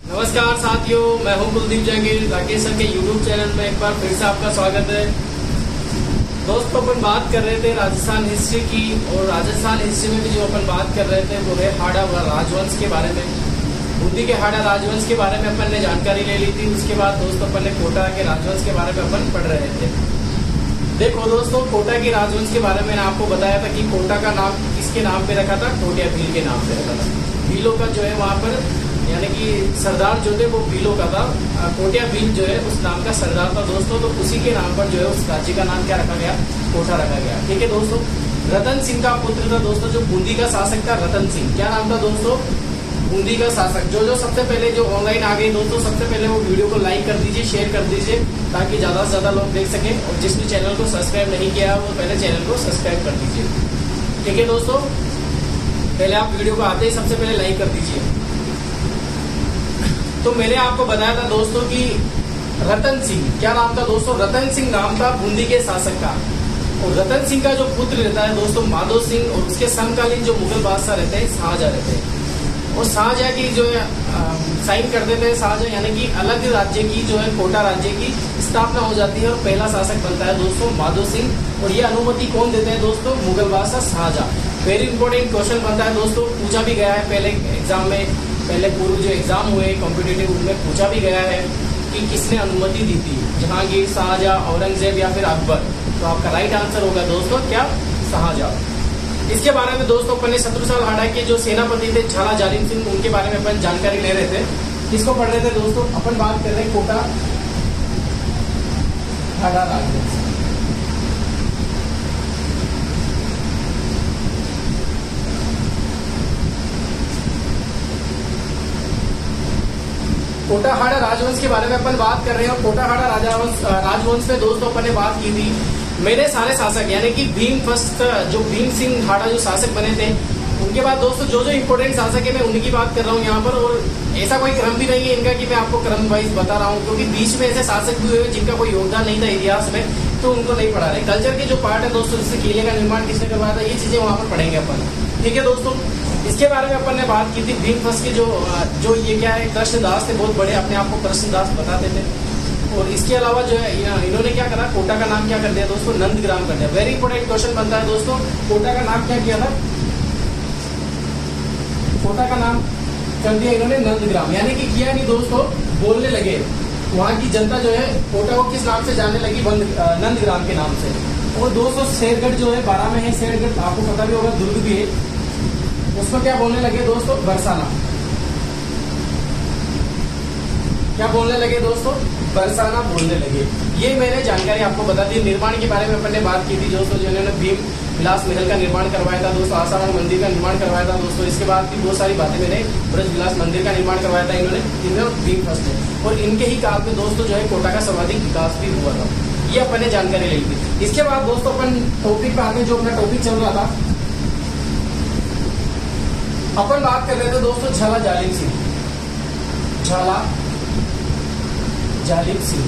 नमस्कार साथियों, मैं हूं कुलदीप जहांगीर। राकेश सर के यूट्यूब चैनल में एक बार फिर से आपका स्वागत है। दोस्तों, अपन बात कर रहे थे राजस्थान हिस्ट्री की, और राजस्थान हिस्ट्री में भी जो अपन बात कर रहे थे वो है हाड़ा राजवंश के बारे में। बूंदी के हाड़ा राजवंश के बारे में अपन ने जानकारी ले ली थी। उसके बाद दोस्तों अपन ने कोटा के राजवंश के बारे में अपन पढ़ रहे थे। देखो दोस्तों, कोटा की राजवंश के बारे में मैंने आपको बताया था कि कोटा का नाम किसके नाम पे रखा था? टोटिया भील के नाम पे रखा था। भीलों का जो है वहाँ पर यानी कि सरदार जो थे वो भीलों का था। कोटिया भील जो है उस नाम का सरदार था दोस्तों। तो उसी के नाम पर जो है उस राज्य का नाम क्या रखा गया? कोटा रखा गया। ठीक है दोस्तों। रतन सिंह का पुत्र था दोस्तों, जो बूंदी का शासक था। रतन सिंह क्या नाम था दोस्तों? बूंदी का शासक। जो सबसे पहले जो ऑनलाइन आ गई दोस्तों, सबसे पहले वो वीडियो को लाइक कर दीजिए, शेयर कर दीजिए, ताकि ज्यादा से ज्यादा लोग देख सकें। और जिसने चैनल को सब्सक्राइब नहीं किया वो पहले चैनल को सब्सक्राइब कर दीजिए। ठीक है दोस्तों, पहले आप वीडियो को आते ही सबसे पहले लाइक कर दीजिए। तो मैंने आपको बताया था दोस्तों कि रतन सिंह क्या नाम था दोस्तों? रतन सिंह नाम था बूंदी के शासक का। और रतन सिंह का जो पुत्र रहता है दोस्तों माधो सिंह, और उसके समकालीन जो मुगल बादशाह रहते हैं शाहजहां रहते हैं। और शाहजहां की जो है साइन कर देते हैं शाहजहां, यानी कि अलग राज्य की जो है कोटा राज्य की स्थापना हो जाती है। और पहला शासक बनता है दोस्तों माधो सिंह। और ये अनुमति कौन देते हैं दोस्तों? मुगल बादशाह शाहजहां। वेरी इंपॉर्टेंट क्वेश्चन बनता है दोस्तों, पूछा भी गया है पहले एग्जाम में, पहले पूर्व जो एग्जाम हुए कॉम्पिटेटिव उनमें पूछा भी गया है कि किसने अनुमति दी थी? जहांगीर, शाहजहां, औरंगजेब या फिर अकबर? तो आपका राइट आंसर होगा दोस्तों क्या? शाहजहां। इसके बारे में दोस्तों अपन ने शत्रुसाल हाड़ा के जो सेनापति थे झाला जालिम सिंह, उनके बारे में अपन जानकारी ले रहे थे। किसको पढ़ रहे थे दोस्तों? अपन बात कर रहे हैं कोटा हाड़ा राजवंश। कोटाहाड़ा राजवंश के बारे में अपन बात कर रहे हैं। और कोटाहाड़ा राजवंश में दोस्तों अपन ने बात की थी, मेरे सारे शासक यानी कि भीम फर्स्ट, जो भीम सिंह हाड़ा जो शासक बने थे, उनके बाद दोस्तों जो इम्पोर्टेंट शासक है मैं उनकी बात कर रहा हूँ यहाँ पर। और ऐसा कोई क्रम भी नहीं है इनका कि मैं आपको क्रम वाइज बता रहा हूँ, क्योंकि बीच में ऐसे शासक भी हुए जिनका कोई योगदान नहीं था इतिहास में, तो उनको नहीं पढ़ा रहे। कल्चर के जो पार्ट है दोस्तों, जैसे किले का निर्माण किसने करवाया था, ये चीजें वहां पर पढ़ेंगे अपन। ठीक है दोस्तों, इसके बारे में अपन ने बात की थी। भीम फर्स्ट के जो ये क्या है, कृष्णदास थे, बहुत बड़े अपने आप को कृष्णदास बताते थे। और इसके अलावा जो है इन्होंने क्या करा, कोटा का नाम क्या कर दिया दोस्तों? नंदग्राम कर दिया। वेरी इंपॉर्टेंट क्वेश्चन बनता है दोस्तों, कोटा का नाम क्या किया था? कोटा का नाम कर दिया इन्होंने नंदग्राम। यानी कि किया नहीं दोस्तों, बोलने लगे। वहां की जनता जो है कोटा को किस नाम से जानने लगी? नंदग्राम के नाम से। और दोस्तों शेरगढ़ जो है 12 में है, शेरगढ़ आपको पता भी होगा, दुर्ग भी है, उसको क्या बोलने लगे दोस्तों? बरसाना। क्या बोलने लगे दोस्तों? बरसाना बोलने लगे। ये मैंने जानकारी आपको बता दी। निर्माण के बारे में अपन ने बात की थी दोस्तों, जो इन्होंने भीम विलास महल का निर्माण करवाया था दोस्तों, आसाराम मंदिर का निर्माण करवाया था दोस्तों। इसके बाद भी बहुत सारी बातें मैंने, ब्रज विलास मंदिर का निर्माण करवाया था इन्होंने, जिनमें भीम फर्स्ट है। और इनके ही काल में दोस्तों जो है कोटा का सर्वाधिक विकास भी हुआ था। ये अपन ने जानकारी ली थी। इसके बाद दोस्तों अपन टॉपिक पे आते हैं, जो अपना टॉपिक चल रहा था, अपन बात कर रहे थे दोस्तों झाला जालिम सिंह। झाला जालिम सिंह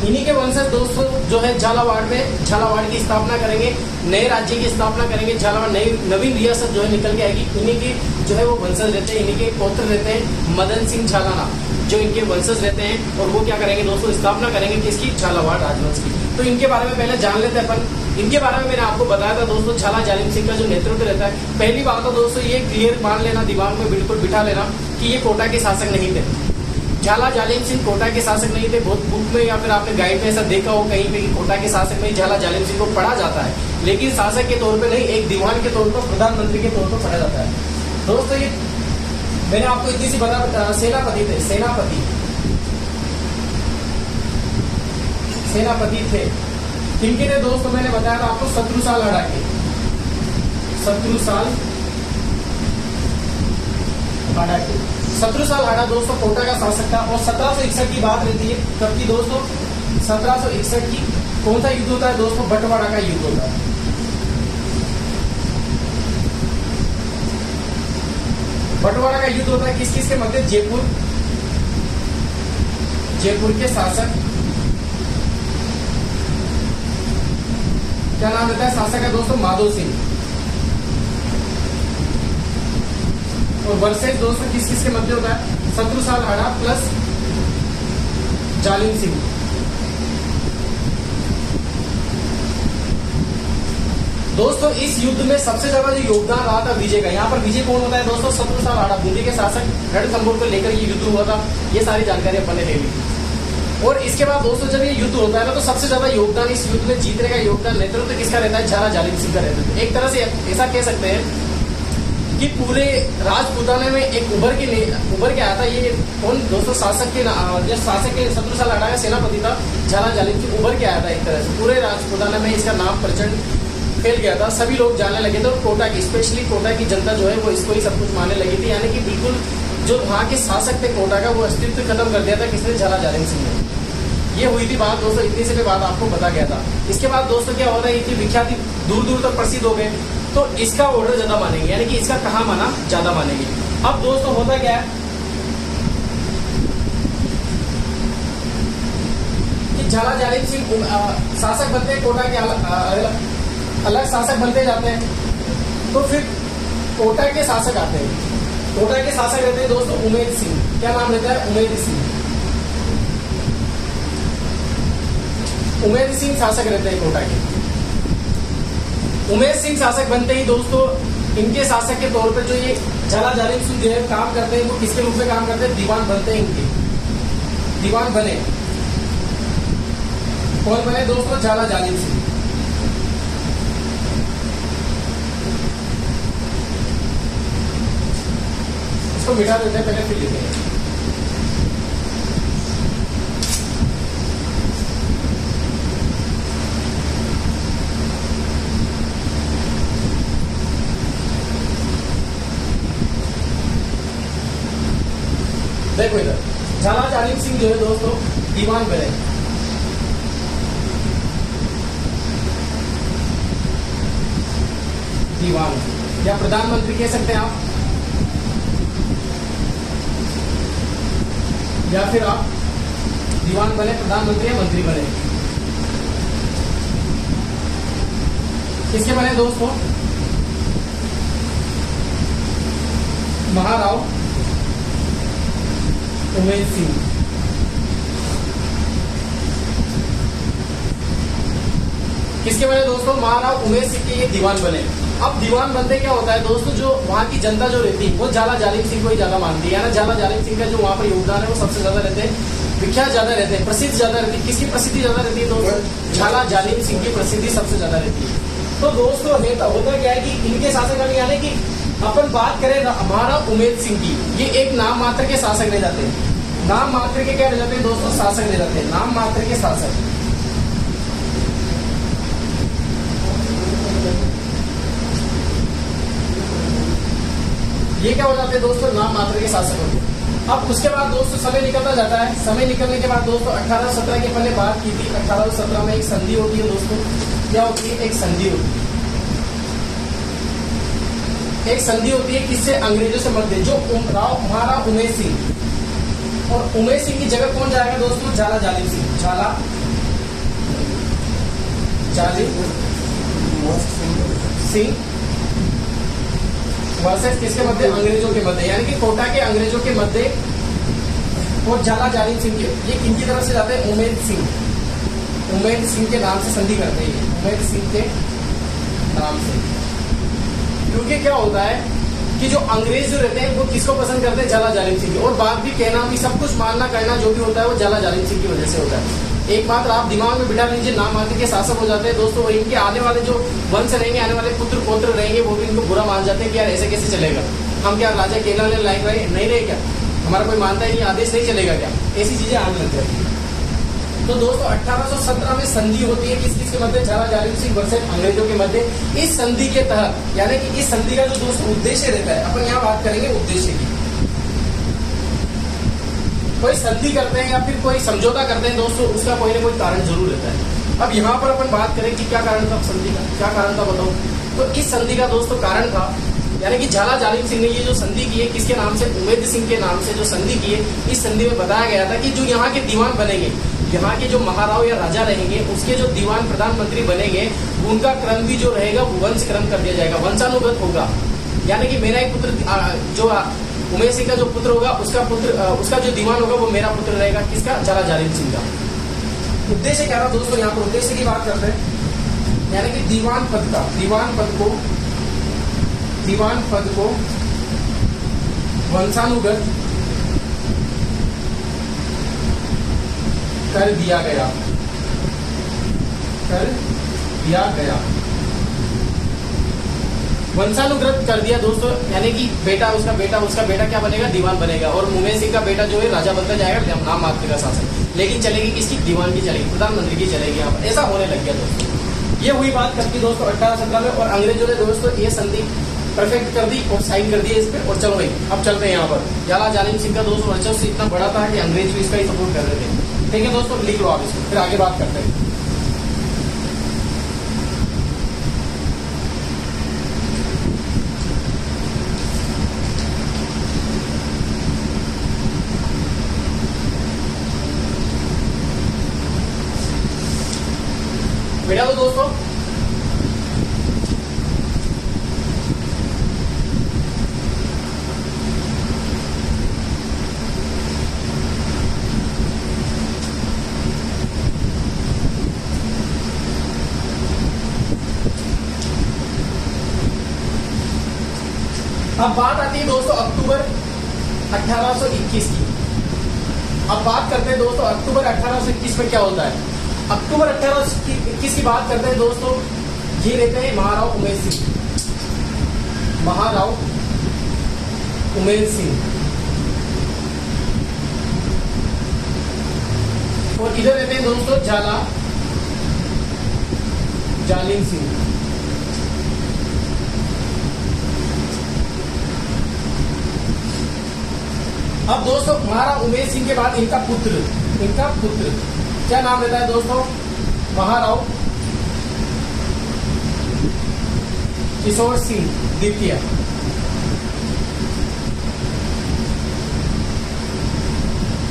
इन्हीं के वंशज दोस्तों जो है झालावाड़ में झालावाड़ की स्थापना करेंगे, नए राज्य की स्थापना करेंगे। झालावाड़ नई नवीन रियासत जो है निकल के आएगी। इन्हीं के जो है वो वंशज रहते हैं, इन्हीं के पौत्र रहते हैं मदन सिंह झालाना, जो इनके वंशज रहते हैं। और वो क्या करेंगे दोस्तों? स्थापना करेंगे किसकी? झालावाड़ राजवंश की। तो इनके बारे में पहले जान लेते हैं अपन। इनके बारे में मैंने आपको बताया था दोस्तों, झाला जालिम सिंह का जो नेतृत्व रहता है। पहली बात तो दोस्तों ये क्लियर मान लेना, दिमाग में बिल्कुल बिठा लेना कि ये कोटा के शासक नहीं थे। झाला जालिम सिंह कोटा के शासक नहीं थे। बहुत बुक में या फिर आपने गाइड में ऐसा देखा हो कहीं पे कि कोटा के शासक में झाला जालिम सिंह को पढ़ा जाता है, लेकिन शासक के तौर पे नहीं, एक दीवान के तौर पर, प्रधानमंत्री के तौर पर पढ़ा जाता है दोस्तों। ये मैंने आपको इतनी सी बता, सेनापति थे, सेनापति थे। किनके थे दोस्तों? मैंने बताया था आपको शत्रुसाल हाड़ा के, शत्रुसाल हाड़ा के। शत्रुसाल हाड़ा दोस्तों कोटा का शासक था। और 1761 की बात रहती है, कब की दोस्तों? 1761 की। कौन सा युद्ध होता है दोस्तों? बंटवारा का युद्ध होता है। बंटवारा का युद्ध होता है किस किस के मध्य? जयपुर के शासक क्या नाम रहता है शासक का दोस्तों? माधो सिंह। वर्सेस दोस्तों किस किस के मध्य होता है, शत्रुसाल हाड़ा प्लस जालिम सिंह। दोस्तों इस युद्ध में सबसे ज्यादा जो योगदान रहा था विजय का, यहाँ पर विजय कौन होता है दोस्तों, शत्रुसाल हाड़ा, बूंदी के शासक रणथंभौर को लेकर ये युद्ध हुआ था। ये सारी जानकारी अपन ने ले ली। और इसके बाद दोस्तों जब ये युद्ध होता है ना, तो सबसे ज्यादा योगदान इस युद्ध में जीतने का योगदान नेतृत्व किसका रहता है, झाला जालिम सिंह का रहता है। एक तरह से ऐसा कह सकते हैं कि पूरे राजपूताने में एक उभर के आया था। ये कौन दोस्तों, शासक के शत्रुसाल हाड़ा का सेनापति था झाला जालिम सिंह, उभर के आया था। एक तरह से पूरे राजपूताने में इसका नाम प्रचंड फैल गया था, सभी लोग जानने लगे थे। और कोटा की, स्पेशली कोटा की जनता जो है वो इसको ही सब कुछ मानने लगी थी। यानी कि बिल्कुल जो वहाँ के शासक थे कोटा का, वो अस्तित्व खत्म कर दिया था किसने, झाला जालिम सिंह ने। ये हुई थी बात दोस्तों, इतनी से भी बात आपको बता गया था। इसके बाद दोस्तों क्या होता है, इतनी विख्याति दूर दूर तक प्रसिद्ध हो गए, तो इसका ऑर्डर ज्यादा मानेंगे, यानी कि इसका कहाँ माना ज्यादा मानेंगे। अब दोस्तों होता क्या है कि झाला जालिम सिंह शासक बनते हैं, कोटा के अलग शासक बनते जाते हैं। तो फिर कोटा के शासक आते हैं। कोटा के शासक रहते हैं दोस्तों उमेद सिंह। क्या नाम रहता है, उमेद सिंह। उमेद सिंह शासक रहते हैं कोटा के। उमेद सिंह शासक बनते ही दोस्तों इनके शासक के तौर पर जो ये झाला जालिम सिंह जो है काम करते हैं, वो किसके रूप में काम करते हैं, दीवान बनते हैं। इनके दीवान बने, कौन बने दोस्तों, झाला जालिम सिंह। इसको मिटा देते हैं, पहले फिर लिखते हैं। देखो इधर झाला जालिम सिंह जो है दोस्तों दीवान बने। दीवान या प्रधानमंत्री कह सकते हैं आप, या फिर आप दीवान बने, प्रधानमंत्री या मंत्री बने। किसके बने दोस्तों, महाराव उमेद सिंह। किसके बने दोस्तों, महाराव उमेद सिंह के ये दीवान बने। अब दीवान बनते क्या होता है दोस्तों, जो वहाँ की जनता जो रहती है वो झाला जालिम सिंह को ही ज्यादा मानती है। यानी झाला जालिम सिंह का जो वहाँ पर योगदान है वो सबसे ज्यादा रहते हैं, विख्यात ज्यादा रहते हैं, प्रसिद्ध ज्यादा रहती है। किसकी प्रसिद्धि ज्यादा रहती है दोस्तों, झाला जालिम सिंह की प्रसिद्धि सबसे ज्यादा रहती है। तो दोस्तों होता क्या है कि इनके शासक में, यानी कि अपन बात करें महाराव उमेद सिंह की, ये एक नाम मात्र के शासक रह जाते हैं। नाम मात्र के क्या रह जाते हैं दोस्तों, शासक रह जाते हैं, नाम मात्र के शासक। ये क्या हो जाते हैं दोस्तों, नाम मात्र के शासक होते हैं। अब उसके बाद दोस्तों समय निकलता जाता है। समय निकलने के बाद दोस्तों 1817 की अपन ने बात की थी। 1817 में एक संधि होती है दोस्तों। क्या होती है, एक संधि होती है। एक संधि होती है किससे, अंग्रेजों से मध्य, जो महाराव उमेद सिंह, और उमेद सिंह की जगह कौन जाएगा दोस्तों, झाला जालिम सिंह। झाला जालिम सिंह वर्सेस किसके मध्य, अंग्रेजों के मध्य, यानी कि कोटा के अंग्रेजों के मध्य और झाला जालिम सिंह के, ये किनकी तरफ से जाते हैं, उमेद सिंह। उमेद सिंह के नाम से संधि करते हैं, उमेद सिंह के नाम से। क्योंकि क्या होता है कि जो अंग्रेज जो रहते हैं वो किसको पसंद करते हैं, झाला जालिम सिंह की। और बात भी कहना भी, सब कुछ मानना करना जो भी होता है वो झाला जालिम सिंह की वजह से होता है। एक बात आप दिमाग में बिठा लीजिए, नाम मात्र के शासक हो जाते हैं दोस्तों, और इनके आने वाले जो वंश रहेंगे, आने वाले पुत्र पौत्र रहेंगे, वो भी इनको बुरा मान जाते हैं कि यार ऐसे कैसे चलेगा, हम क्या राजा केला ने लायक रहे नहीं रहे क्या, हमारा कोई मानता है कि आदेश नहीं चलेगा क्या, ऐसी चीजें आने लग जाती है। तो दोस्तों 1817 में संधि होती है किस के मध्य, झाला जालिम सिंह वर्सेस अंग्रेजों के मध्य। इस संधि के तहत, यानी कि इस संधि का जो दोस्तों उद्देश्य रहता है, अपन यहाँ बात करेंगे उद्देश्य की। कोई संधि करते हैं या फिर कोई समझौता करते हैं दोस्तों, उसका कोई ना कोई कारण जरूर रहता है। अब यहाँ पर अपन बात करें कि क्या कारण था संधि का, क्या कारण था बताओ। तो इस संधि का दोस्तों कारण था, यानी कि झाला जालिम सिंह ने ये जो संधि की है किसके नाम से, उमेद सिंह के नाम से जो संधि की है, इस संधि में बताया गया था कि जो यहाँ के दीवान बनेंगे, यहाँ के जो महाराव या राजा रहेंगे, उसके जो दीवान प्रधानमंत्री बनेंगे, उनका क्रम भी जो रहेगा वो वंश क्रम कर दिया जाएगा, वंशानुगत होगा। यानी कि मेरा एक पुत्र जो उमेश सिंह का जो पुत्र होगा उसका जो दीवान होगा वो मेरा पुत्र रहेगा, किसका? झाला जालिम सिंह का। उद्देश्य क्या था दोस्तों, यहाँ पर उद्देश्य की बात करते हैं, यानी कि दीवान पद को वंशानुगत कर दिया गया। वंशानुगत कर दिया दोस्तों, यानी कि उसका बेटा क्या बनेगा? दीवान बनेगा। और उमेश सिंह का बेटा जो है राजा बनता जाएगा, नाम मात्र का शासन। लेकिन चलेगी किसकी? दीवान की चलेगी, प्रधानमंत्री की चलेगी। यहाँ पर ऐसा होने लग गया दोस्तों। ये हुई बात कब की दोस्तों? 1817 में। और अंग्रेजों ने दोस्तों ये संधि परफेक्ट कर दी और साइन कर दिया इस पे। और चलो भाई अब चलते हैं यहाँ पर। झाला जालिम सिंह का दोस्तों वर्चस्व इतना बड़ा था कि अंग्रेज भी इसका ही सपोर्ट कर रहे थे। ठीक है दोस्तों, लिख लो आप इसको, फिर आगे बात करते हैं। बेटा तो दोस्तों अब बात आती है दोस्तों अक्टूबर 1821 की। अब बात करते हैं दोस्तों अक्टूबर 1821 में क्या होता है। अक्टूबर 1821 की बात करते हैं दोस्तों, ये रहते हैं महाराव उमेश सिंह। और इधर रहते हैं दोस्तों झाला जालिम सिंह। अब दोस्तों महाराव उमेश सिंह के बाद इनका पुत्र क्या नाम रहता है दोस्तों? महाराव किशोर सिंह द्वितीय।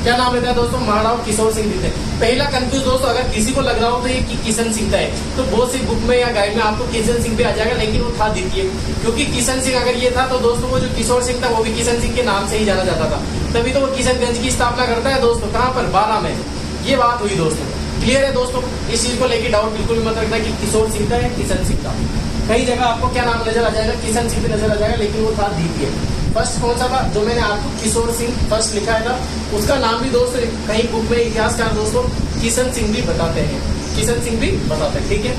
क्या नाम रहता है दोस्तों? महाराव किशोर सिंह द्वितीय। पहला कंफ्यूज दोस्तों अगर किसी को लग रहा हो तो ये किशन सिंह का है, तो बहुत सी बुक में या गाइड में आपको किशन सिंह पे आ जाएगा, लेकिन वो था द्वितीय। क्योंकि किशन सिंह अगर ये था तो दोस्तों वो जो किशोर सिंह था वो भी किशन सिंह के नाम से ही जाना जाता था। तभी तो वो किशनगंज की स्थापना करता है दोस्तों। कहाँ पर? 12 में। ये बात हुई दोस्तों। क्लियर है दोस्तों? इस चीज को लेकर डाउट बिल्कुल भी मत रखना कि किशोर सिंह का है किशन सिंह का। कई जगह आपको क्या नाम नजर आ जाएगा? किशन सिंह नजर आ जाएगा, लेकिन वो था द्वितीय। फर्स्ट कौन सा था? जो मैंने आपको किशोर सिंह फर्स्ट लिखा है था, उसका नाम भी दोस्तों कहीं बुक में इतिहासकार दोस्तों किशन सिंह भी बताते हैं। ठीक है,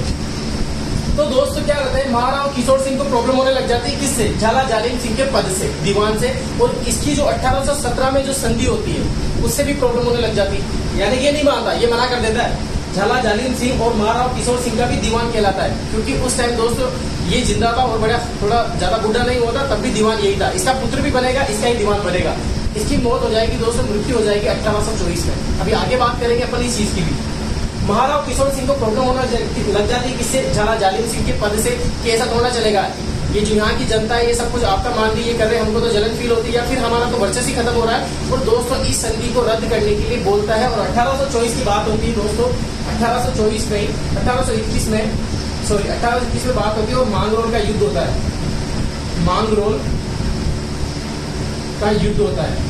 तो दोस्तों क्या रहता है, महाराव किशोर सिंह को प्रॉब्लम होने लग जाती है किससे? झाला जालिम सिंह के पद से, दीवान से। और इसकी जो 1817 में जो संधि होती है उससे भी प्रॉब्लम होने लग जाती है। यानी ये नहीं मानता, ये मना कर देता है। झाला जालिम सिंह और महाराव किशोर सिंह का भी दीवान कहलाता है, क्योंकि उस टाइम दोस्तों ये जिंदा था और बड़ा थोड़ा ज्यादा बुढ़ा नहीं होता, तब भी दीवान यही था। इसका पुत्र भी बनेगा, इसका ही दीवान बनेगा। इसकी मौत हो जाएगी दोस्तों, मृत्यु हो जाएगी 1824 में। अभी आगे बात करेंगे अपन इस चीज की भी। महाराव किशोर सिंह को प्रॉब्लम होना लग जाती है किससे? झाला जालिम सिंह के पद से, कि ऐसा थोड़ा चलेगा, ये जो यहाँ की जनता है ये सब कुछ आपका मान ली, ये कर रहे हैं, हमको तो जलन फील होती है, या फिर हमारा तो वर्चस्व ही खत्म हो रहा है। और दोस्तों इस संधि को रद्द करने के लिए बोलता है। और 1824 की बात होती है दोस्तों, 1824 में 1821 में बात होती है और मांगरोल का युद्ध होता है। मांगरोल का युद्ध होता है।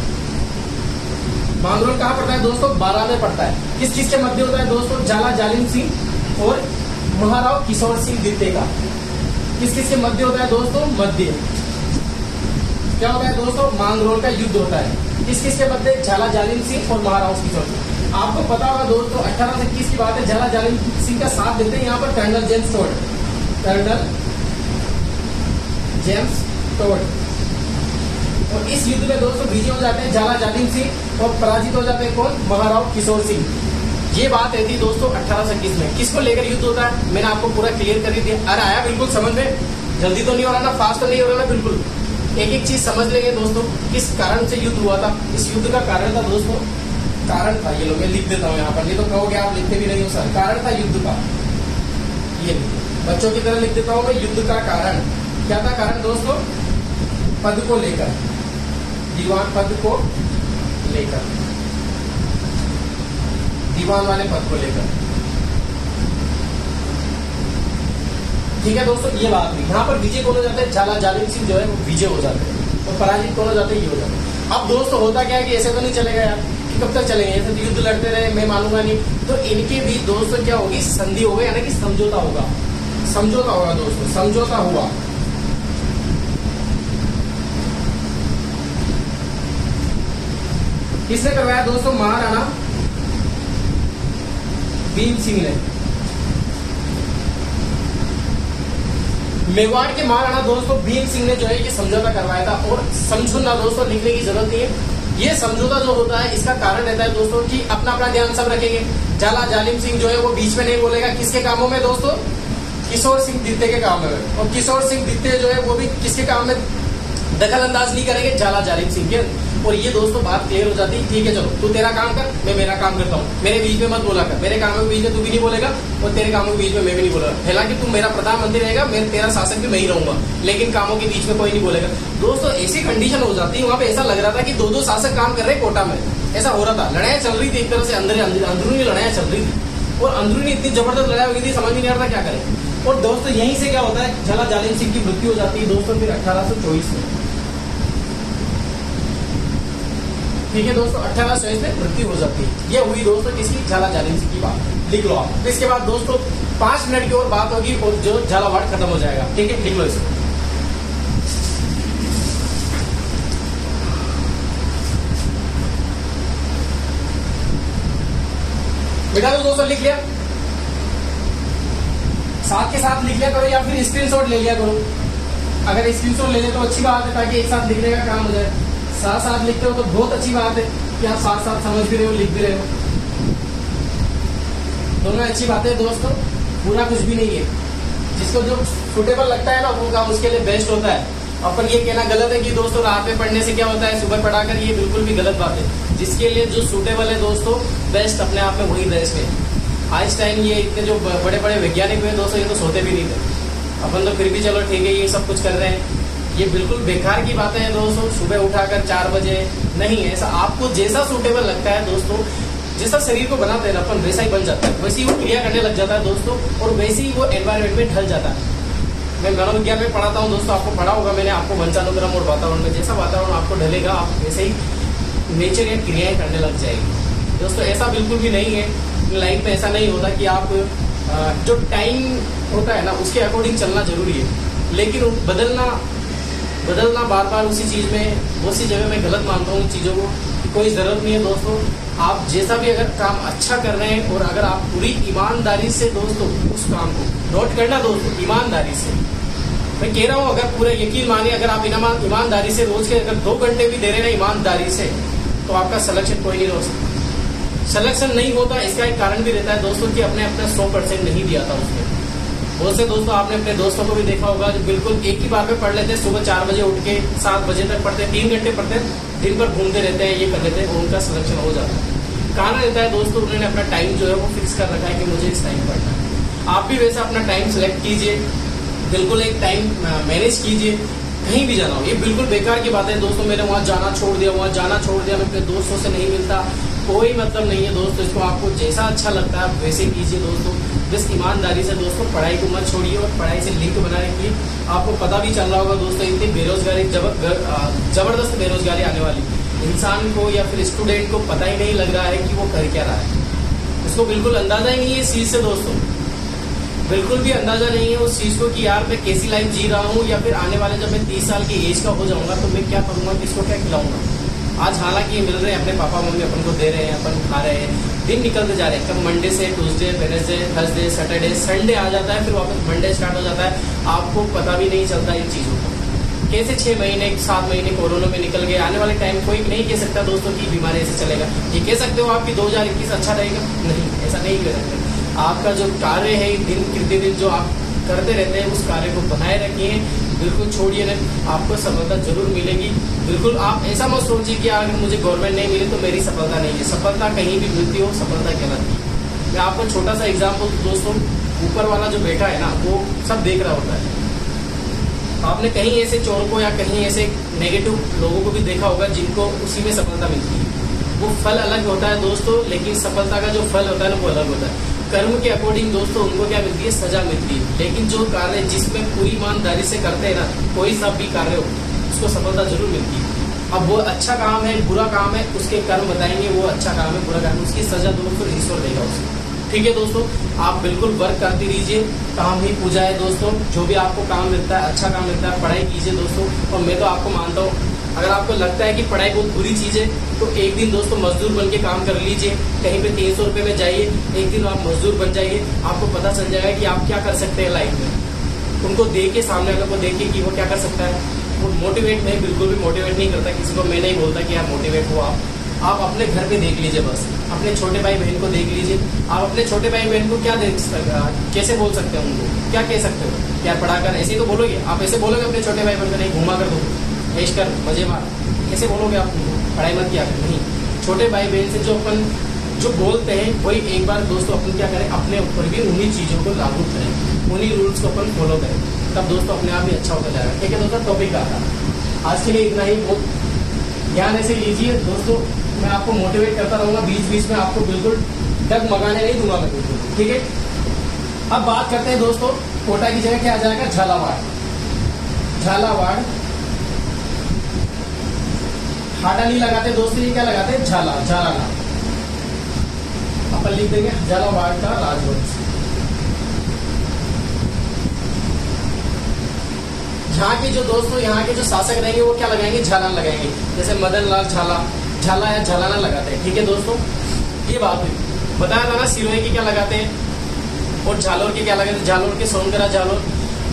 मांगरोल कहाँ पड़ता है दोस्तों? 12 में पड़ता है। किस चीज के मध्य होता है दोस्तों? झाला जालिम सिंह और महाराव किशोर सिंह द्वितीय का किस किस के मध्य होता है दोस्तों? मध्य। क्या होता है दोस्तों? मांगरोल का युद्ध होता है। किस किस के मध्य? झाला जालिम सिंह और महाराव किशोर सिंह। आपको पता होगा दोस्तों 1821 की बात है, झाला जालिम सिंह का साथ देते हैं यहाँ पर कर्नल जेम्स टोड। और इस युद्ध में दोस्तों विजय हो जाते हैं झाला जालिम सिंह और पराजित हो जाते हैं कौन? महाराव किशोर सिंह। ये बात है थी दोस्तों 1821 में। किसको लेकर युद्ध होता है मैंने आपको पूरा क्लियर कर दिया। अरे आया बिल्कुल समझ में? जल्दी तो नहीं हो रहा ना, फास्ट तो नहीं हो रहा ना? बिल्कुल एक एक चीज समझ लेंगे दोस्तों। किस कारण से युद्ध हुआ था? इस युद्ध का कारण था दोस्तों, कारण था ये लोग, मैं लिख देता हूँ यहाँ पर, नहीं तो कहोगे आप लिखते भी नहीं हो सर। कारण था युद्ध का, ये बच्चों की तरह लिख देता हूँ मैं। युद्ध का कारण क्या था? कारण दोस्तों पद को लेकर, दीवान पद को लेकर, दीवान वाले पद को लेकर। ठीक है दोस्तों, ये बात हुई। यहाँ पर विजय कौन हो जाता है? झाला जालिम सिंह जो है वो विजय हो जाते हैं। और पराजित कौन हो जाते हैं, ये हो जाते हैं। अब दोस्तों होता क्या है कि ऐसे तो नहीं चलेगा यार, कि कब तक चलेंगे, ऐसे तो युद्ध लड़ते रहे, मैं मानूंगा नहीं। तो इनके भी दोस्तों क्या होगी, संधि होगा, यानी कि समझौता होगा, समझौता होगा दोस्तों, समझौता हुआ। किसने करवाया दोस्तों, महाराणा भीम सिंह ने। मेवाड़ के महाराणा दोस्तों भीम सिंह ने जो है ये समझौता करवाया था। और समझो ना दोस्तों, लिखने की जरूरत नहीं है। ये समझौता जो होता है इसका कारण रहता है दोस्तों कि अपना अपना ध्यान सब रखेंगे। झाला जालिम सिंह जो है वो बीच में नहीं बोलेगा, किसके कामों में दोस्तों, किशोर सिंह दित्ते के काम में। और किशोर सिंह दित्ते जो है वो भी किसके काम में दखल अंदाज नहीं करेंगे, झाला जालिम सिंह के। और ये दोस्तों बात क्लियर हो जाती है, ठीक है चलो तू तेरा काम कर, मैं मेरा काम करता हूँ, मेरे बीच में मत बोला कर, मेरे कामों के बीच में तू भी नहीं बोलेगा और तेरे कामों के बीच में मैं भी नहीं बोलेगा। हालांकि तू मेरा प्रधानमंत्री रहेगा, मैं तेरा शासक भी मैं ही रहूंगा, लेकिन कामों के बीच में कोई नहीं बोलेगा। दोस्तों ऐसी कंडीशन हो जाती है, वहां पे ऐसा लग रहा था कि दो शासक काम कर रहे कोटा में, ऐसा हो रहा था। लड़ाइयां चल रही थी एक तरह से, अंदरूनी लड़ाइयां चल रही थी और अंदरूनी इतनी जबरदस्त लड़ाई हुई थी, समझ नहीं आ रहा था क्या करें। और दोस्तों यहीं से क्या होता है, झाला जालिम सिंह की मृत्यु हो जाती है दोस्तों फिर 1824 में। ठीक है दोस्तों, 1824 में मृत्यु हो जाती है। ये हुई दोस्तों किसकी, झाला जालिम सिंह की बात, लिख लो आप। इसके बाद दोस्तों 5 मिनट की और बात होगी और जो झालावाड़ खत्म हो जाएगा। ठीक है, लिख लो इसे। बेटा तो दोस्तों लिख लिया, साथ के साथ लिख लिया करो या फिर स्क्रीनशॉट ले लिया करो। अगर स्क्रीनशॉट ले ले तो अच्छी बात है, ताकि एक साथ लिखने का काम हो जाए। साथ साथ लिखते हो तो बहुत अच्छी बात है कि आप साथ साथ समझ भी रहे हो, लिख भी रहे हो, दोनों अच्छी बातें दोस्तों। पूरा कुछ भी नहीं है, जिसको जो सुटेबल लगता है ना वो काम उसके लिए बेस्ट होता है। अपन ये कहना गलत है कि दोस्तों रात में पढ़ने से क्या होता है, सुबह पढ़ाकर, ये बिल्कुल भी गलत बात है। जिसके लिए जो सूटेबल है दोस्तों, बेस्ट अपने आप में वही बेस्ट है। आइंस्टाइन ये इतने जो बड़े बड़े वैज्ञानिक हुए दोस्तों, ये तो सोते भी नहीं थे। अपन तो फिर भी चलो ठीक है ये सब कुछ कर रहे हैं, ये बिल्कुल बेकार की बातें हैं दोस्तों। सुबह उठाकर 4 बजे नहीं है, ऐसा आपको जैसा सूटेबल लगता है दोस्तों, जैसा शरीर को बनाते हैं अपन वैसा ही बन जाता है, वैसे ही वो क्रिया करने लग जाता है दोस्तों, और वैसे ही वो एनवायरमेंट में ढल जाता है। मैं मनोविज्ञान में पढ़ाता हूँ दोस्तों, आपको पढ़ा होगा मैंने, आपको वंशानुक्रम और वातावरण में, जैसा वातावरण आपको ढलेगा आप वैसे ही नेचर या क्रियाएं करने लग जाएगी दोस्तों। ऐसा बिल्कुल भी नहीं है, लाइफ में ऐसा नहीं होता कि आप जो टाइम होता है ना उसके अकॉर्डिंग चलना जरूरी है, लेकिन बदलना बार बार उसी चीज़ में, उसी जगह में गलत मानता हूँ चीज़ों को, कोई ज़रूरत नहीं है दोस्तों। आप जैसा भी अगर काम अच्छा कर रहे हैं और अगर आप पूरी ईमानदारी से दोस्तों उस काम को नोट करना दोस्तों, ईमानदारी से मैं कह रहा हूँ, अगर पूरा यकीन मानिए, अगर आप ईमानदारी से रोज के अगर 2 घंटे भी दे रहे हैं ईमानदारी से, तो आपका सिलेक्शन कोई नहीं हो सकता। सिलेक्शन नहीं होता इसका एक कारण भी रहता है दोस्तों कि अपने अपना 100% नहीं दिया था उसमें। बहुत से दोस्तों आपने अपने दोस्तों को भी देखा होगा जो बिल्कुल एक ही बार में पढ़ लेते हैं, सुबह 4 बजे उठ के 7 बजे तक पढ़ते हैं, 3 घंटे पढ़ते हैं, दिन भर घूमते रहते हैं, ये कर लेते हैं, उनका सिलेक्शन हो जाता है। कारण रहता है दोस्तों उन्होंने अपना टाइम जो है वो फिक्स कर रखा है कि मुझे इस टाइम पढ़ना है। आप भी वैसा अपना टाइम सिलेक्ट कीजिए, बिल्कुल एक टाइम मैनेज कीजिए, कहीं भी जाना हो। ये बिल्कुल बेकार की बात है दोस्तों, मैंने वहाँ जाना छोड़ दिया, मैं अपने दोस्तों से नहीं मिलता, कोई मतलब नहीं है दोस्तों। इसको आपको जैसा अच्छा लगता है वैसे कीजिए दोस्तों, बस ईमानदारी से दोस्तों पढ़ाई को मत छोड़िए और पढ़ाई से लिंक बना रखिए। आपको पता भी चल रहा होगा दोस्तों, इतनी बेरोजगारी, जबरदस्त बेरोजगारी आने वाली, इंसान को या फिर स्टूडेंट को पता ही नहीं लग रहा है कि वो कर क्या रहा है, उसको बिल्कुल अंदाजा ही नहीं है इस चीज़ से दोस्तों, बिल्कुल भी अंदाजा नहीं है उस चीज़ को कि यार मैं कैसी लाइफ जी रहा हूँ, या फिर आने वाले जब मैं 30 साल की एज का हो जाऊंगा तो मैं क्या करूंगा, किसको क्या खिलाऊंगा। आज हालांकि ये मिल रहे हैं, अपने पापा मम्मी अपन को दे रहे हैं, अपन खा रहे हैं, दिन निकलते जा रहे हैं। कब मंडे से Tuesday, Wednesday, Thursday, Saturday, Sunday आ जाता है, फिर वापस मंडे स्टार्ट हो जाता है, आपको पता भी नहीं चलता इन चीज़ों का। कैसे 6 महीने 7 महीने कोरोना में निकल गए, आने वाले टाइम कोई नहीं कह सकता दोस्तों कि बीमारी ऐसे चलेगा। ये कह सकते हो आप कि 2021 अच्छा रहेगा, नहीं, ऐसा नहीं कह सकते। आपका जो कार्य है दिन प्रतिदिन जो आप करते रहते हैं उस कार्य को बनाए रखिए, बिल्कुल छोड़िए नहीं, आपको सफलता जरूर मिलेगी। बिल्कुल आप ऐसा मत सोचिए कि अगर मुझे गवर्नमेंट नहीं मिली तो मेरी सफलता नहीं है। सफलता कहीं भी मिलती हो, सफलता कहलाती है। मैं आपको छोटा सा एग्जाम्पल दोस्तों, ऊपर वाला जो बैठा है ना वो सब देख रहा होता है। आपने कहीं ऐसे चोर को या कहीं ऐसे नेगेटिव लोगों को भी देखा होगा जिनको उसी में सफलता मिलती है। वो फल अलग होता है दोस्तों, लेकिन सफलता का जो फल होता है ना वो अलग होता है। कर्म के अकॉर्डिंग दोस्तों उनको क्या मिलती है, सजा मिलती है। लेकिन जो कार्य जिसमें पूरी ईमानदारी से करते हैं ना, कोई सा भी कार्य हो, उसको सफलता जरूर मिलती है। अब वो अच्छा काम है बुरा काम है उसके कर्म बताएंगे, वो अच्छा काम है बुरा काम है उसकी सजा दोस्तों ईश्वर देगा उसको। ठीक है दोस्तों, आप बिल्कुल वर्क करते रहिए, काम ही पूजा है दोस्तों। जो भी आपको काम मिलता है अच्छा काम मिलता है पढ़ाई कीजिए दोस्तों। और मैं तो आपको मानता हूँ अगर आपको लगता है कि पढ़ाई बहुत बुरी चीज़ है तो एक दिन दोस्तों मजदूर बन के काम कर लीजिए, कहीं पे 300 रुपये में जाइए, एक दिन आप मजदूर बन जाइए, आपको पता चल जाएगा कि आप क्या कर सकते हैं लाइफ में। उनको देख के सामने वाले को देखिए कि वो क्या कर सकता है। वो मोटिवेट नहीं, बिल्कुल भी मोटिवेट नहीं करता किसी को, मैं नहीं बोलता कि आप मोटिवेट हो। आप अपने घर पे देख लीजिए, बस अपने छोटे भाई बहन को देख लीजिए। आप अपने छोटे भाई बहन को क्या कैसे बोल सकते हैं, उनको क्या कह सकते हो, क्या पढ़ा कर ऐसे ही तो बोलोगे। आप ऐसे बोलोगे अपने छोटे भाई बहन को नहीं घुमा कर दो, ऐश कर मजे मार, कैसे बोलोगे आप उनको, पढ़ाई मत किया कर। नहीं, छोटे भाई बहन से जो बोलते हैं वही एक बार दोस्तों अपन क्या करें, अपने ऊपर भी उन्हीं चीज़ों को लागू करें, उन्हीं रूल्स को अपन फॉलो करें, तब दोस्तों अपने आप ही अच्छा होता जाएगा। ठीक है दोस्तों, टॉपिक का था आज के लिए इतना ही। बहुत ध्यान ऐसे लीजिए दोस्तों, मैं आपको मोटिवेट करता रहूंगा, बीच बीच में आपको बिल्कुल डगमगाने नहीं दूंगा मैं बिल्कुल। ठीक है, अब बात करते हैं दोस्तों कोटा की जगह क्या आ जाएगा, झालावाड़। झालावाड़ हाडा नहीं लगाते दोस्तों, ये क्या लगाते हैं, झाला, झालाना। अपन लिख देंगे झालावाड़ का राजवंश। यहाँ के जो दोस्तों यहाँ के जो शासक रहेंगे वो क्या लगाएंगे, झालान लगाएंगे। जैसे मदन लाल झाला, झाला या झालाना लगाते हैं। ठीक है दोस्तों, ये बात हुई। बताया था ना सिरोही के क्या लगाते हैं और झालोर के क्या लगाते हैं। झालोर के सोनगरा झालोर,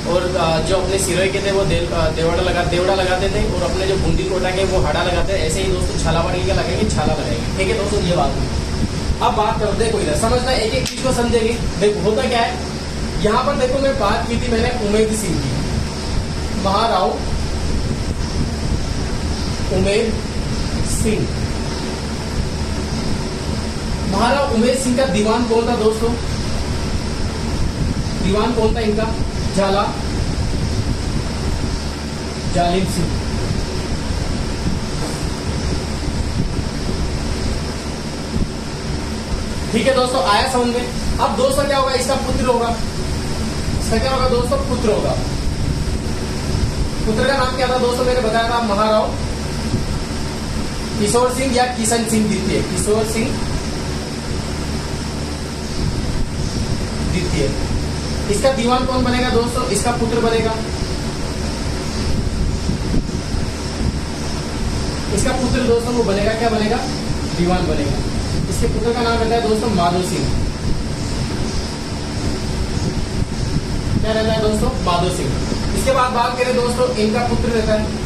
और जो अपने सिरोही के थे वो देवड़ा लगाते थे, और अपने जो बूंदी कोटा के वो हाड़ा लगाते हैं। ऐसे ही दोस्तों झालावाड़ क्या लगाएंगे, झाला लगाएंगे। ठीक है दोस्तों, ये बात हुई। अब बात कर देखो इधर समझना, एक एक चीज को समझेंगे। देखो होता क्या है, यहाँ पर देखो मैं बात की थी मैंने उमेद सिंह की, महाराव उमेद सिंह। महाराव उमेद सिंह का दीवान कौन था दोस्तों, दीवान कौन था इनका, झाला जालिम सिंह। ठीक है दोस्तों, आया समझ में। अब दोस्तों क्या होगा, इसका पुत्र होगा, इसका क्या होगा दोस्तों, पुत्र होगा। पुत्र का नाम क्या था दोस्तों, मैंने बताया था महाराव किशोर सिंह या किशन सिंह द्वितीय, किशोर सिंह द्वितीय। इसका दीवान कौन बनेगा दोस्तों, इसका पुत्र बनेगा, इसका पुत्र दोस्तों वो बनेगा, क्या बनेगा, दीवान बनेगा। इसके पुत्र का नाम रहता है दोस्तों माधो सिंह। क्या रहता है दोस्तों, माधो सिंह। इसके बाद बात करें दोस्तों, इनका पुत्र रहता है,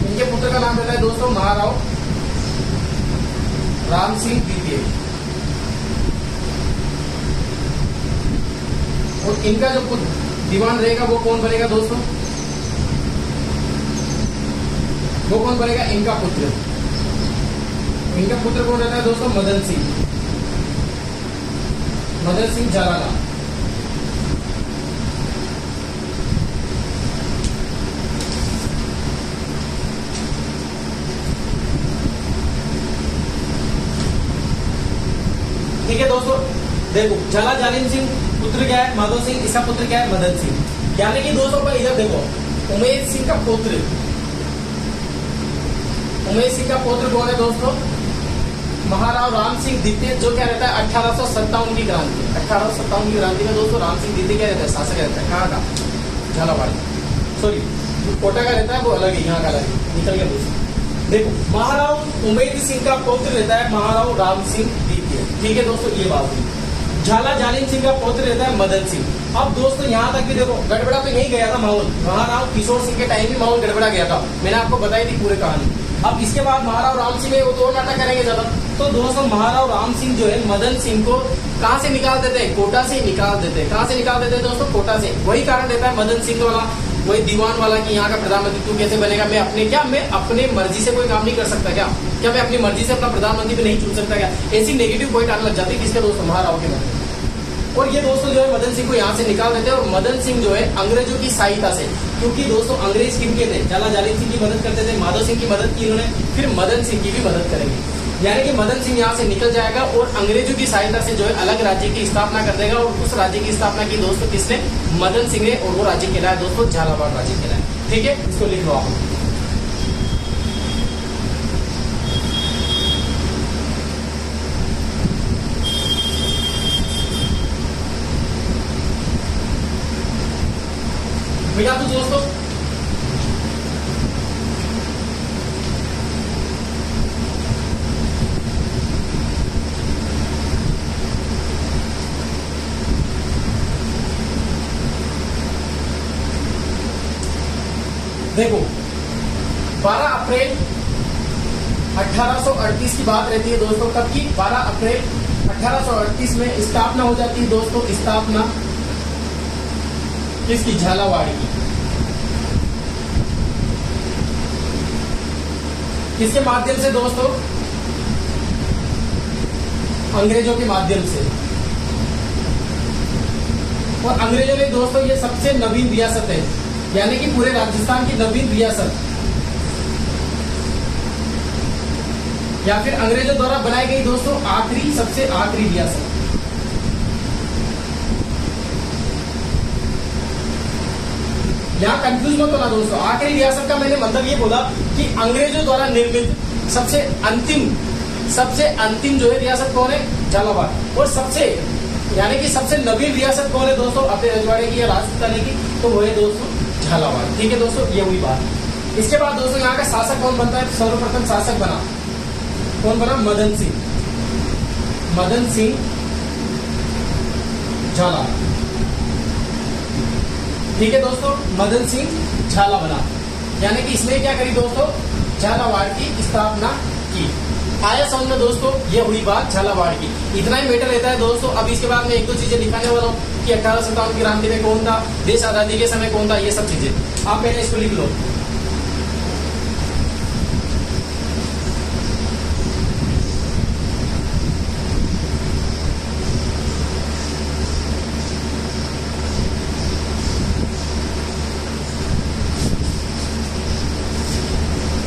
इनके पुत्र का नाम रहता है दोस्तों महाराव राम सिंह द्वितीय। और इनका जो दीवान रहेगा वो कौन बनेगा दोस्तों, वो कौन बनेगा, इनका पुत्र। इनका पुत्र कौन रहता है दोस्तों, मदन सिंह, मदन सिंह झालाना। ठीक है दोस्तों, देखो झाला जालिम सिंह पुत्र क्या है, माधो सिंह, इसका पुत्र क्या है, मदन सिंह। यानी कि दोस्तों पर इधर देखो उमेद सिंह का पुत्र, उमेद सिंह का पुत्र कौन है दोस्तों, महाराव राम सिंह द्वितीय, जो क्या रहता है 1857 की क्रांति, 1857 की क्रांति में दोस्तों राम सिंह द्वितीय क्या रहता है, शासक रहता है। कहाँ का, झालावाड़, सॉरी कोटा का रहता है वो अलग है, यहाँ का अलग है, निकल गया दोस्तों। देखो महाराव उमेद सिंह का पुत्र रहता है महाराव राम सिंह द्वितीय। ठीक है दोस्तों, ये बात हुई। झाला जालिम सिंह का पुत्र रहता है मदन सिंह। अब दोस्तों यहाँ तक भी देखो गड़बड़ा तो यही गया था माहौल, महाराव किशोर सिंह के टाइम भी माहौल गड़बड़ा गया था, मैंने आपको बताई थी पूरी कहानी। अब इसके बाद महाराव राम सिंह में वो दो नाटक करेंगे ज्यादा। तो दोस्तों महाराव राम सिंह जो है मदन सिंह को कहाँ से निकाल देते हैं, कोटा से निकाल देते हैं। कहाँ से निकाल देते हैं दोस्तों, कोटा से। वही कारण रहता है मदन सिंह वाला, वही दीवान वाला कि यहाँ का प्रधानमंत्री तू कैसे बनेगा, मैं अपने मर्जी से कोई काम नहीं कर सकता क्या मैं अपनी मर्जी से अपना प्रधानमंत्री भी नहीं चुन सकता क्या, ऐसी नेगेटिव पॉइंट आने लग जाती है किसके दोस्तों, महाराव के मन। और ये दोस्तों जो है मदन सिंह को यहाँ से निकाल देते हैं, और मदन सिंह जो है अंग्रेजों की सहायता से, क्योंकि दोस्तों अंग्रेज किनके थे, झाला जालिम सिंह की मदद करते थे, माधो सिंह की मदद की इन्होंने, फिर मदन सिंह की भी मदद करेंगे। यानी कि मदन सिंह यहाँ से निकल जाएगा और अंग्रेजों की सहायता से जो है अलग राज्य की स्थापना कर देगा। और उस राज्य की स्थापना की दोस्तों किसने, मदन सिंह ने, और वो राज्य कहलाया दोस्तों झालावाड़ राज्य कहलाया। ठीक है, इसको लिख लो आप। मिटा दूं दोस्तों। देखो 12 अप्रैल 1838 की बात रहती है दोस्तों। कब की? 12 अप्रैल 1838 में स्थापना हो जाती है दोस्तों। स्थापना किसकी? झालावाड़ की। किसके माध्यम से दोस्तों? अंग्रेजों के माध्यम से। और अंग्रेजों ने दोस्तों ये सबसे नवीन रियासत है, यानी कि पूरे राजस्थान की नवीन रियासत, या फिर अंग्रेजों द्वारा बनाई गई दोस्तों आखिरी, सबसे आखिरी रियासत। यहां कंफ्यूज मत होना दोस्तों। आखिरी रियासत का मैंने मतलब ये बोला कि अंग्रेजों द्वारा निर्मित सबसे अंतिम जो है रियासत कौन है? झालावाड़। और सबसे यानी कि सबसे नवीन रियासत कौन है दोस्तों? अपने रजवाड़े की या राजपूताने की, तो वो है दोस्तों झालावाड़। ठीक है दोस्तों, ये हुई बात। इसके बाद दोस्तों यहाँ का शासक कौन बनता है? सर्वप्रथम शासक बना, कौन बना? मदन सिंह झाला। ठीक है दोस्तों, मदन सिंह झाला बना, यानी कि इसने क्या करी दोस्तों? झालावाड़ की स्थापना की। आया समझ में दोस्तों, ये हुई बात झालावाड़ की। इतना ही मैटर रहता है दोस्तों। अब इसके बाद में एक दो चीजें दिखाने वाला हूँ कि 1857 की क्रांति में कौन था, देश आजादी के समय कौन था, ये सब चीजें आप पहले इसको लिख लो।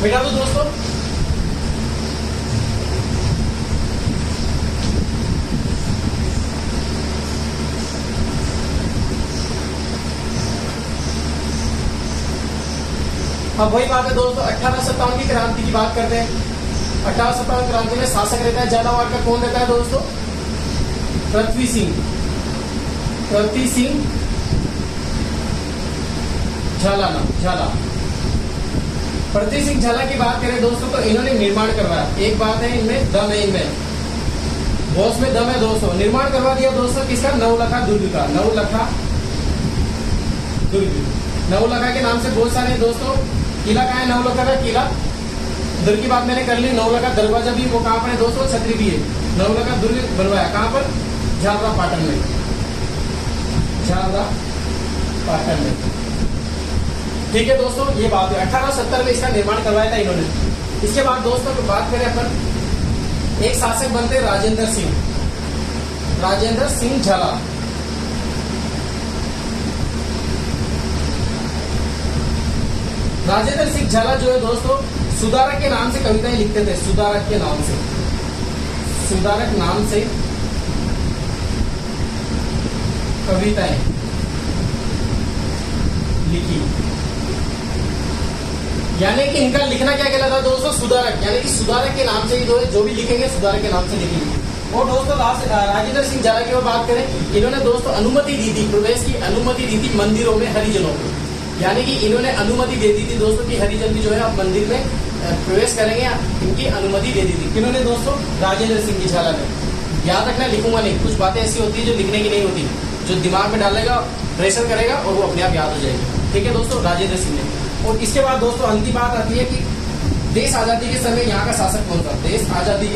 मिटा दो दोस्तों। अब वही बात है दोस्तों, 1857 की क्रांति की बात करते हैं। 1857 क्रांति में शासक रहता है झालावाड़ का, कौन रहता है दोस्तों? पृथ्वी सिंह झाला। पृथ्वी सिंह झाला की बात करें दोस्तों तो इन्होंने निर्माण करवाया। एक बात है इनमें दम है, इनमें बॉस में दम है दोस्तों। निर्माण करवा दिया दोस्तों किसका? नवलखा दुर्ग का। नवलखा के नाम से बहुत सारे दोस्तों किला कहाँ है? नवलखा का किला। दुर्ग की बात मैंने कर ली। नवलखा दरवाजा भी वो कहाँ पर है दोस्तों? छतरी भी है। नवलखा दुर्ग बनवाया कहाँ पर? झालरा पाटन में। ठीक है दोस्तों, ये बात है। 1870 में इसका निर्माण करवाया था इन्होंने। इसके बाद दोस्तों बात करें अपन, एक शासक बनते राजेंद्र सिंह झाला। राजेंद्र सिंह झाला जो है दोस्तों सुधारक के नाम से कविताएं लिखते थे। सुधारक नाम से कविताएं लिखी, यानी कि इनका लिखना क्या कहलाता है दोस्तों? सुधारक। यानी कि सुधारक के नाम से ही जो भी लिखेंगे सुधारक के नाम से लिखेंगे। और दोस्तों राजेंद्र सिंह झाला की बात करें, इन्होंने दोस्तों अनुमति दी थी, प्रवेश की अनुमति दी थी मंदिरों में हरिजनों को। यानी कि इन्होंने अनुमति दे दी थी दोस्तों कि हरिजन भी जो है आप मंदिर में प्रवेश करेंगे, इनकी अनुमति दे दी थी। किन्होंने दोस्तों? राजेंद्र सिंह जी झाला ने। याद रखना, लिखूंगा नहीं, कुछ बातें ऐसी होती है जो लिखने की नहीं होती, जो दिमाग में डालेगा, प्रेशर करेगा और वो अपने आप याद हो जाएगी। ठीक है दोस्तों, राजेंद्र सिंह ने। और इसके बाद दोस्तों अंतिम बात आती है कि देश आजादी के समय यहाँ का शासक कौन था? देश आजादी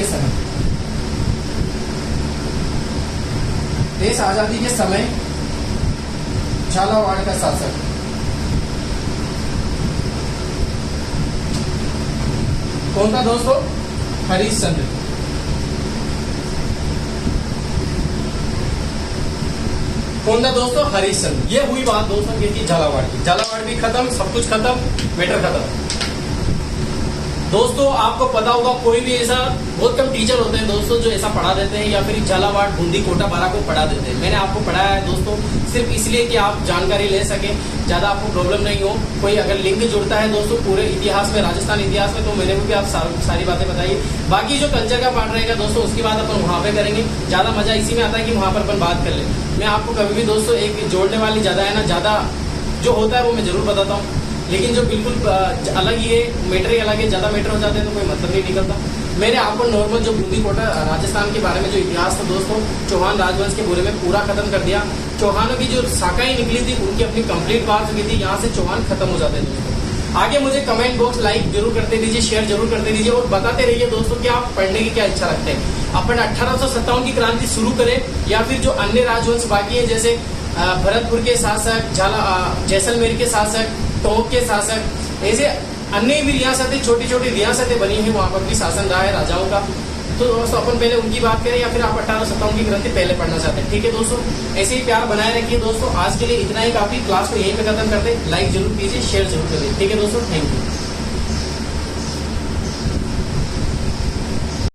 के समय झालावाड़ का शासक कौन था दोस्तों? हरिश्चंद्र। कौन था दोस्तों? हरिश्चंद्र। ये हुई बात दोस्तों की झालावाड़ की। झालावाड़ भी खत्म, सब कुछ खत्म, मैटर खत्म। दोस्तों आपको पता होगा कोई भी ऐसा, बहुत कम टीचर होते हैं दोस्तों जो ऐसा पढ़ा देते हैं या फिर झालावाड़, बूंदी, कोटा, बारा को पढ़ा देते हैं। मैंने आपको पढ़ाया है दोस्तों सिर्फ इसलिए कि आप जानकारी ले सकें, ज्यादा आपको प्रॉब्लम नहीं हो। कोई अगर लिंक जुड़ता है दोस्तों पूरे इतिहास में, राजस्थान इतिहास में, तो मैंने भी आप सारी बातें बताइए। बाकी जो कल्चर का पार्ट रहेगा दोस्तों उसकी बात अपन वहाँ पे करेंगे। ज्यादा मजा इसी में आता है कि वहाँ पर अपन बात कर ले। मैं आपको कभी भी दोस्तों एक जोड़ने वाली ज्यादा है ना, ज्यादा जो होता है वो मैं जरूर बताता हूँ, लेकिन जो बिल्कुल अलग ही है, मैटर ही अलग है, ज्यादा मैटर हो जाते हैं तो कोई मतलब नहीं निकलता। मैंने आपको नॉर्मल जो बूंदी कोटा राजस्थान के बारे में जो इतिहास था दोस्तों, चौहान राजवंश के बारे में पूरा खत्म कर दिया। चौहानों की जो शाखाएं निकली थी उनकी अपनी कंप्लीट बात हुई थी, यहाँ से चौहान खत्म हो जाते थे। आगे मुझे कमेंट बॉक्स लाइक जरूर करते दीजिए, शेयर जरूर करते दीजिए और बताते रहिए दोस्तों कि आप पढ़ने की क्या इच्छा रखते हैं। अपन 1857 की क्रांति शुरू करें या फिर जो अन्य राजवंश बाकी है, जैसे भरतपुर के शासक, जैसलमेर के शासक, टोंक के शासक, ऐसे अन्य भी रियासतें, छोटी छोटी रियासतें बनी हैं, वहां पर भी शासन रहा है राजाओं का। तो दोस्तों अपन पहले उनकी बात करें या फिर आप 1857 की क्रांति पहले पढ़ना चाहते हैं, ठीक है दोस्तों। ऐसे ही प्यार बनाए रखिए दोस्तों। आज के लिए इतना ही काफी, क्लास को यहीं पे खत्म करते हैं। लाइक जरूर कीजिए, शेयर जरूर करिए, ठीक है दोस्तों। Thank you.